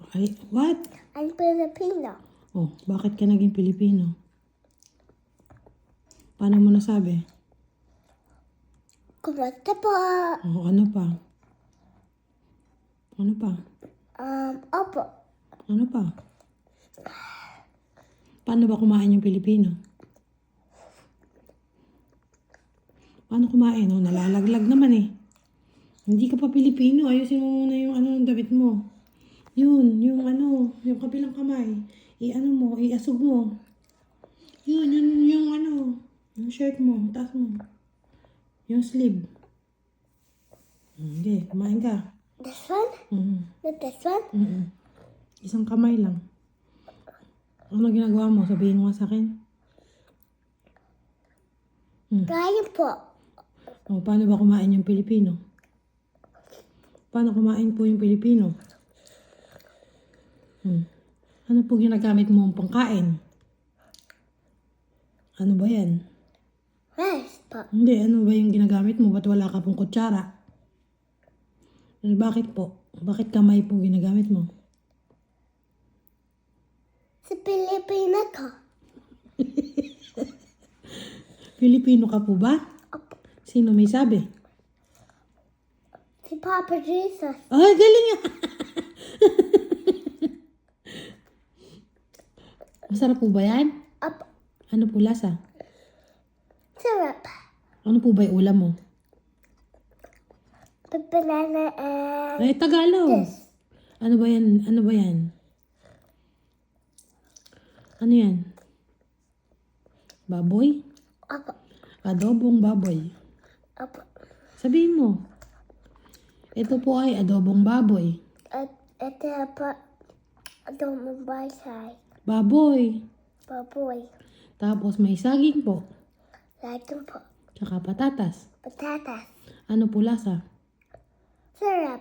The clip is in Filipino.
Ay, what? I'm Filipino. Oh, bakit ka naging Pilipino? Paano mo nasabi? Kumusta po? Oh, ano pa? Ano pa? Opo. Ano pa? Paano ba kumain yung Pilipino? Paano kumain? Oh, nalalaglag naman eh. Hindi ka pa Pilipino. Ayusin mo muna yung ano ng damit mo. Yun, yung ano, yung kabilang kamay. I-ano mo, iasog mo. Yun, yung ano, yung shirt mo, taas mo. Yung sleeve. Okay, kumain ka. This one? Mm-hmm. Not this one? Mm-hmm. Isang kamay lang. Ano ginagawa mo? Sabihin mo nga sa akin. Kaya po. O, paano ba kumain yung Pilipino? Paano kumain po yung Pilipino? Ano po ginagamit mo pangkain? Ano ba yan? Rice po. Hindi, ano ba yung ginagamit mo? Ba't wala ka pong kutsara? Eh, bakit po? Bakit kamay po ginagamit mo? Sa Pilipino ko. Pilipino ka po ba? Opo. Sino may sabi? Si Papa Jesus. Ay, galing nga! Masarap po ba yan? Opo. Ano po lasa? Syrup. Ano po ba yung ulam mo? Banana and Ay, Tagalog. this. Ano ba yan? Ano ba yan? Ano yan? Baboy? Opo. Adobong baboy. Opo. Sabihin mo. Ito po ay adobong baboy. At ito po. Ito mo baysay. Baboy. Baboy. Tapos may saging po. Lagyan po. Tsaka patatas. Patatas. Ano po lasa? Syrup.